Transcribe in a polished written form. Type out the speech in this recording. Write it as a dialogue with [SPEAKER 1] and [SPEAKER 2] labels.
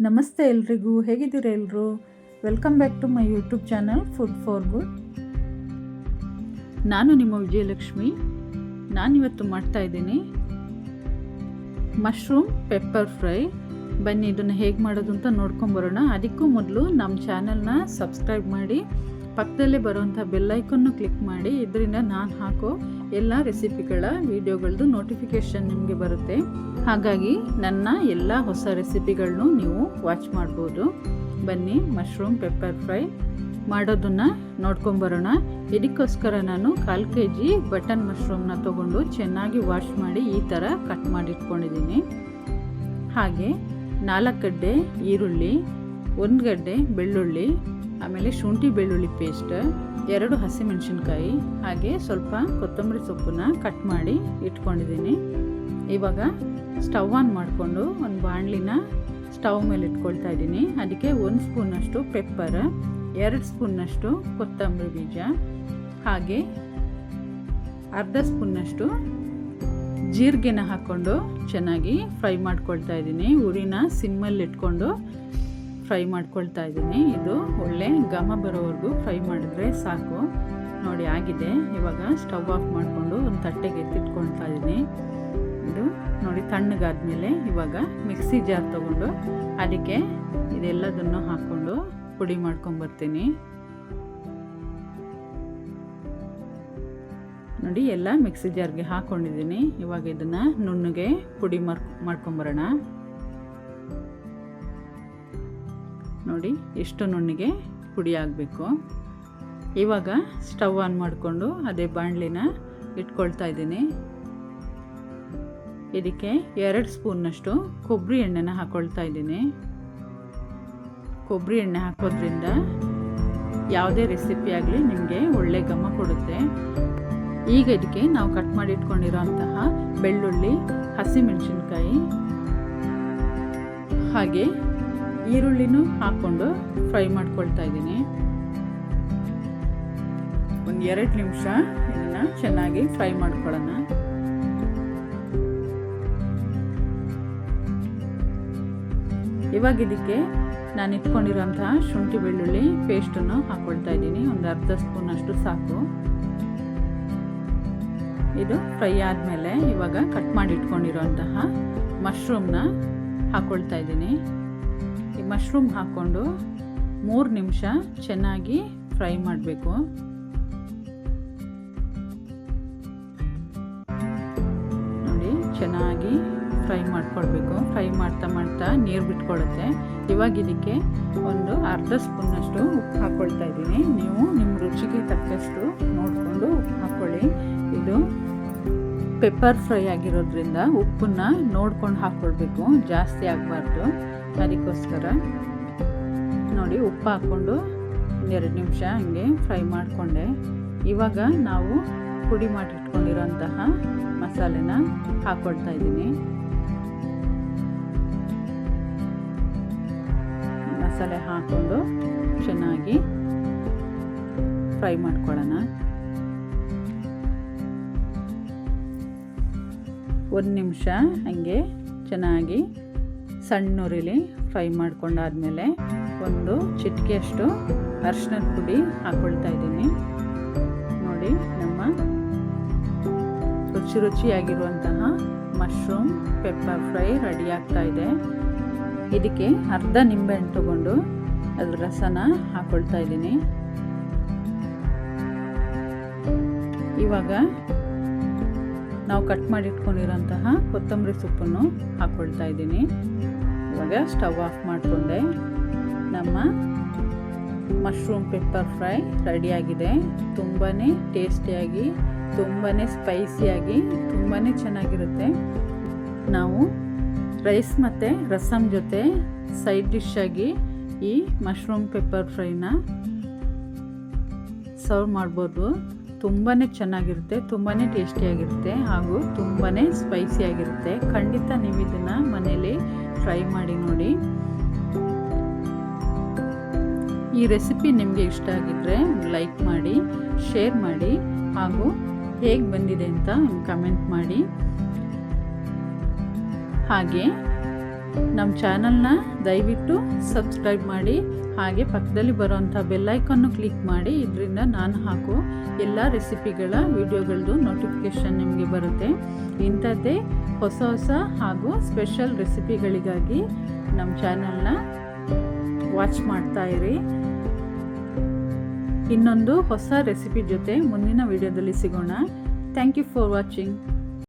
[SPEAKER 1] ನಮಸ್ತೆ ಎಲ್ರಿಗೂ, ಹೇಗಿದ್ದೀರಾ ಎಲ್ಲರೂ? Welcome back to my YouTube channel food for good. ನಾನು ನಿಮ್ಮ ವಿಜಯಲಕ್ಷ್ಮಿ. ನಾನಿವತ್ತು ಮಾಡ್ತಾಯಿದ್ದೀನಿ ಮಶ್ರೂಮ್ ಪೆಪ್ಪರ್ ಫ್ರೈ. ಬನ್ನಿ ಇದನ್ನು ಹೇಗೆ ಮಾಡೋದು ಅಂತ ನೋಡ್ಕೊಂಬರೋಣ. ಅದಕ್ಕೂ ಮೊದಲು ನಮ್ಮ ಚಾನಲ್ನ ಸಬ್ಸ್ಕ್ರೈಬ್ ಮಾಡಿ, ಪಕ್ಕದಲ್ಲೇ ಬರುವಂಥ ಬೆಲ್ಲೈಕನ್ನು ಕ್ಲಿಕ್ ಮಾಡಿ. ಇದರಿಂದ ನಾನು ಹಾಕೋ ಎಲ್ಲ ರೆಸಿಪಿಗಳ ವಿಡಿಯೋಗಳದ್ದು ನೋಟಿಫಿಕೇಷನ್ ನಿಮಗೆ ಬರುತ್ತೆ. ಹಾಗಾಗಿ ನನ್ನ ಎಲ್ಲ ಹೊಸ ರೆಸಿಪಿಗಳನ್ನು ನೀವು ವಾಚ್ ಮಾಡ್ಬೋದು. ಬನ್ನಿ ಮಶ್ರೂಮ್ ಪೆಪ್ಪರ್ ಫ್ರೈ ಮಾಡೋದನ್ನು ನೋಡ್ಕೊಂಬರೋಣ. ಇದಕ್ಕೋಸ್ಕರ ನಾನು 1/4 kg ಬಟನ್ ಮಶ್ರೂಮ್ನ ತೊಗೊಂಡು ಚೆನ್ನಾಗಿ ವಾಶ್ ಮಾಡಿ ಈ ಥರ ಕಟ್ ಮಾಡಿಟ್ಕೊಂಡಿದ್ದೀನಿ. ಹಾಗೆ 4 ಗಡ್ಡೆ ಈರುಳ್ಳಿ, 1 ಗಡ್ಡೆ ಬೆಳ್ಳುಳ್ಳಿ, ಆಮೇಲೆ ಶುಂಠಿ ಬೆಳ್ಳುಳ್ಳಿ ಪೇಸ್ಟ್, 2 ಹಸಿಮೆಣಸಿನ್ಕಾಯಿ, ಹಾಗೆ ಸ್ವಲ್ಪ ಕೊತ್ತಂಬರಿ ಸೊಪ್ಪನ್ನ ಕಟ್ ಮಾಡಿ ಇಟ್ಕೊಂಡಿದ್ದೀನಿ. ಇವಾಗ ಸ್ಟವ್ ಆನ್ ಮಾಡಿಕೊಂಡು ಒಂದು ಬಾಣಲಿನ ಸ್ಟವ್ ಮೇಲೆ ಇಟ್ಕೊಳ್ತಾ ಇದ್ದೀನಿ. ಅದಕ್ಕೆ 1 ಸ್ಪೂನಷ್ಟು ಪೆಪ್ಪರ್, 2 ಸ್ಪೂನ್ನಷ್ಟು ಕೊತ್ತಂಬರಿ ಬೀಜ, ಹಾಗೆ ಅರ್ಧ ಸ್ಪೂನ್ನಷ್ಟು ಜೀರಿಗೆನ ಹಾಕ್ಕೊಂಡು ಚೆನ್ನಾಗಿ ಫ್ರೈ ಮಾಡ್ಕೊಳ್ತಾ ಇದ್ದೀನಿ. ಉರಿನ ಸಿಮ್ಮಲ್ಲಿ ಇಟ್ಕೊಂಡು ಫ್ರೈ ಮಾಡ್ಕೊಳ್ತಾ ಇದ್ದೀನಿ. ಇದು ಒಳ್ಳೆ ಘಮ ಬರೋವರೆಗೂ ಫ್ರೈ ಮಾಡಿದ್ರೆ ಸಾಕು. ನೋಡಿ ಆಗಿದೆ. ಇವಾಗ ಸ್ಟವ್ ಆಫ್ ಮಾಡಿಕೊಂಡು ಒಂದು ತಟ್ಟೆಗೆ ಎತ್ತಿಟ್ಕೊಳ್ತಾ ಇದ್ದೀನಿ. ಇದು ನೋಡಿ ತಣ್ಣಗಾದ್ಮೇಲೆ ಇವಾಗ ಮಿಕ್ಸಿ ಜಾರ್ ತೊಗೊಂಡು ಅದಕ್ಕೆ ಇದೆಲ್ಲದನ್ನು ಹಾಕ್ಕೊಂಡು ಪುಡಿ ಮಾಡ್ಕೊಂಬರ್ತೀನಿ. ನೋಡಿ ಎಲ್ಲ ಮಿಕ್ಸಿ ಜಾರ್ಗೆ ಹಾಕ್ಕೊಂಡಿದ್ದೀನಿ. ಇವಾಗ ಇದನ್ನು ನುಣ್ಣಗೆ ಪುಡಿ ಮಾಡ್ಕೊಂಬರೋಣ. ನೋಡಿ ಎಷ್ಟು ನುಣ್ಣಗೆ ಪುಡಿ ಆಗಬೇಕು. ಇವಾಗ ಸ್ಟವ್ ಆನ್ ಮಾಡಿಕೊಂಡು ಅದೇ ಬಾಣಲಿನ ಇಟ್ಕೊಳ್ತಾ ಇದ್ದೀನಿ. ಇದಕ್ಕೆ 2 ಸ್ಪೂನ್ನಷ್ಟು ಕೊಬ್ಬರಿ ಎಣ್ಣೆನ ಹಾಕ್ಕೊಳ್ತಾ ಇದ್ದೀನಿ. ಕೊಬ್ಬರಿ ಎಣ್ಣೆ ಹಾಕೋದ್ರಿಂದ ಯಾವುದೇ ರೆಸಿಪಿ ಆಗಲಿ ನಿಮಗೆ ಒಳ್ಳೆ ಘಮ ಕೊಡುತ್ತೆ. ಈಗ ಇದಕ್ಕೆ ನಾವು ಕಟ್ ಮಾಡಿ ಇಟ್ಕೊಂಡಿರೋಂತಹ ಬೆಳ್ಳುಳ್ಳಿ, ಹಸಿಮೆಣಸಿನ್ಕಾಯಿ ಹಾಗೆ ಈರುಳ್ಳಿನೂ ಹಾಕ್ಕೊಂಡು ಫ್ರೈ ಮಾಡ್ಕೊಳ್ತಾ ಇದ್ದೀನಿ. ಒಂದು 2 ನಿಮಿಷ ಇದನ್ನು ಚೆನ್ನಾಗಿ ಫ್ರೈ ಮಾಡ್ಕೊಳ್ಳೋಣ. ಇವಾಗ ಇದಕ್ಕೆ ನಾನು ಇಟ್ಕೊಂಡಿರೋಂತಹ ಶುಂಠಿ ಬೆಳ್ಳುಳ್ಳಿ ಪೇಸ್ಟನ್ನು ಹಾಕ್ಕೊಳ್ತಾ ಇದ್ದೀನಿ. ಒಂದು ಅರ್ಧ ಸ್ಪೂನಷ್ಟು ಸಾಕು. ಇದು ಫ್ರೈ ಆದಮೇಲೆ ಇವಾಗ ಕಟ್ ಮಾಡಿ ಇಟ್ಕೊಂಡಿರೋಂತಹ ಮಶ್ರೂಮ್ನ ಹಾಕ್ಕೊಳ್ತಾ ಇದ್ದೀನಿ. ಈ ಮಶ್ರೂಮ್ ಹಾಕ್ಕೊಂಡು 3 ನಿಮಿಷ ಚೆನ್ನಾಗಿ ಫ್ರೈ ಮಾಡಬೇಕು. ನೋಡಿ ಚೆನ್ನಾಗಿ ಫ್ರೈ ಮಾಡ್ಕೊಳ್ಬೇಕು. ಫ್ರೈ ಮಾಡ್ತಾ ಮಾಡ್ತಾ ನೀರು ಬಿಟ್ಕೊಳ್ಳುತ್ತೆ. ಇವಾಗ ಇದಕ್ಕೆ ಒಂದು ಅರ್ಧ ಸ್ಪೂನ್ನಷ್ಟು ಉಪ್ಪು ಹಾಕ್ಕೊಳ್ತಾ ಇದ್ದೀನಿ. ನೀವು ನಿಮ್ಮ ರುಚಿಗೆ ತಕ್ಕಷ್ಟು ನೋಡಿಕೊಂಡು ಉಪ್ಪು ಹಾಕ್ಕೊಳ್ಳಿ. ಇದು ಪೆಪ್ಪರ್ ಫ್ರೈ ಆಗಿರೋದ್ರಿಂದ ಉಪ್ಪನ್ನ ನೋಡ್ಕೊಂಡು ಹಾಕ್ಕೊಳ್ಬೇಕು, ಜಾಸ್ತಿ ಆಗಬಾರ್ದು. ಅದಕ್ಕೋಸ್ಕರ ನೋಡಿ ಉಪ್ಪು ಹಾಕ್ಕೊಂಡು 2 ನಿಮಿಷ ಹಂಗೆ ಫ್ರೈ ಮಾಡಿಕೊಂಡೆ. ಇವಾಗ ನಾವು ಪುಡಿ ಮಾಡಿಟ್ಕೊಂಡಿರೋಂತಹ ಮಸಾಲೆನ ಹಾಕ್ಕೊಳ್ತಾ ಇದ್ದೀನಿ. ಮಸಾಲೆ ಹಾಕ್ಕೊಂಡು ಚೆನ್ನಾಗಿ ಫ್ರೈ ಮಾಡ್ಕೊಳ್ಳೋಣ. 1 ನಿಮಿಷ ಹಂಗೆ ಚೆನ್ನಾಗಿ ಸಣ್ಣ ಉರಿಲಿ ಫ್ರೈ ಮಾಡ್ಕೊಂಡಾದ್ಮೇಲೆ ಒಂದು ಚಿಟಿಕೆಯಷ್ಟು ಅರಿಶಿನದ ಪುಡಿ ಹಾಕ್ಕೊಳ್ತಾ ಇದ್ದೀನಿ. ನೋಡಿ ನಮ್ಮ ರುಚಿಯಾಗಿರುವಂತಹ ಮಶ್ರೂಮ್ ಪೆಪ್ಪರ್ ಫ್ರೈ ರೆಡಿ ಆಗ್ತಾ ಇದೆ. ಇದಕ್ಕೆ ಅರ್ಧ ನಿಂಬೆಹಣ್ಣು ತಗೊಂಡು ಅದ್ರ ರಸನ ಹಾಕ್ಕೊಳ್ತಾ ಇದ್ದೀನಿ. ಇವಾಗ ನಾವು ಕಟ್ ಮಾಡಿ ಇಟ್ಕೊಂಡಿರೋಂತಹ ಕೊತ್ತಂಬರಿ ಸೊಪ್ಪನ್ನು ಹಾಕ್ಕೊಳ್ತಾ ಇದ್ದೀನಿ. ಇವಾಗ ಸ್ಟವ್ ಆಫ್ ಮಾಡಿಕೊಂಡೆ. ನಮ್ಮ ಮಶ್ರೂಮ್ ಪೆಪ್ಪರ್ ಫ್ರೈ ರೆಡಿಯಾಗಿದೆ. ತುಂಬಾ ಟೇಸ್ಟಿಯಾಗಿ, ತುಂಬಾ ಸ್ಪೈಸಿಯಾಗಿ, ತುಂಬಾ ಚೆನ್ನಾಗಿರುತ್ತೆ. ನಾವು ರೈಸ್ ಮತ್ತು ರಸಮ್ ಜೊತೆ ಸೈಡ್ ಡಿಶ್ ಆಗಿ ಈ ಮಶ್ರೂಮ್ ಪೆಪ್ಪರ್ ಫ್ರೈನ ಸರ್ವ್ ಮಾಡ್ಬೋದು. ತುಂಬಾ ಚೆನ್ನಾಗಿರುತ್ತೆ, ತುಂಬಾ ಟೇಸ್ಟಿಯಾಗಿರುತ್ತೆ, ಹಾಗೂ ತುಂಬಾ ಸ್ಪೈಸಿಯಾಗಿರುತ್ತೆ. ಖಂಡಿತ ನೀವು ಇದನ್ನು ಮನೇಲಿ ಟ್ರೈ ಮಾಡಿ ನೋಡಿ. ಈ ರೆಸಿಪಿ ನಿಮಗೆ ಇಷ್ಟ ಆಗಿದ್ದರೆ ಲೈಕ್ ಮಾಡಿ, ಶೇರ್ ಮಾಡಿ, ಹಾಗೂ ಹೇಗೆ ಬಂದಿದೆ ಅಂತ ಕಮೆಂಟ್ ಮಾಡಿ. ಹಾಗೆ ನಮ್ಮ ಚಾನಲ್ನ ದಯವಿಟ್ಟು ಸಬ್ಸ್ಕ್ರೈಬ್ ಮಾಡಿ, ಹಾಗೆ ಪಕ್ಕದಲ್ಲಿ ಬರೋವಂಥ ಬೆಲ್ಲೈಕನ್ನು ಕ್ಲಿಕ್ ಮಾಡಿ. ಇದರಿಂದ ನಾನು ಹಾಕೋ ಎಲ್ಲ ರೆಸಿಪಿಗಳ ವಿಡಿಯೋಗಳದ್ದು ನೋಟಿಫಿಕೇಷನ್ ನಿಮಗೆ ಬರುತ್ತೆ. ಇಂಥದ್ದೇ ಹೊಸ ಹೊಸ ಹಾಗೂ ಸ್ಪೆಷಲ್ ರೆಸಿಪಿಗಳಿಗಾಗಿ ನಮ್ಮ ಚಾನಲ್ನ ವಾಚ್ ಮಾಡ್ತಾ ಇರಿ. ಇನ್ನೊಂದು ಹೊಸ ರೆಸಿಪಿ ಜೊತೆ ಮುಂದಿನ ವಿಡಿಯೋದಲ್ಲಿ ಸಿಗೋಣ. Thank you for watching.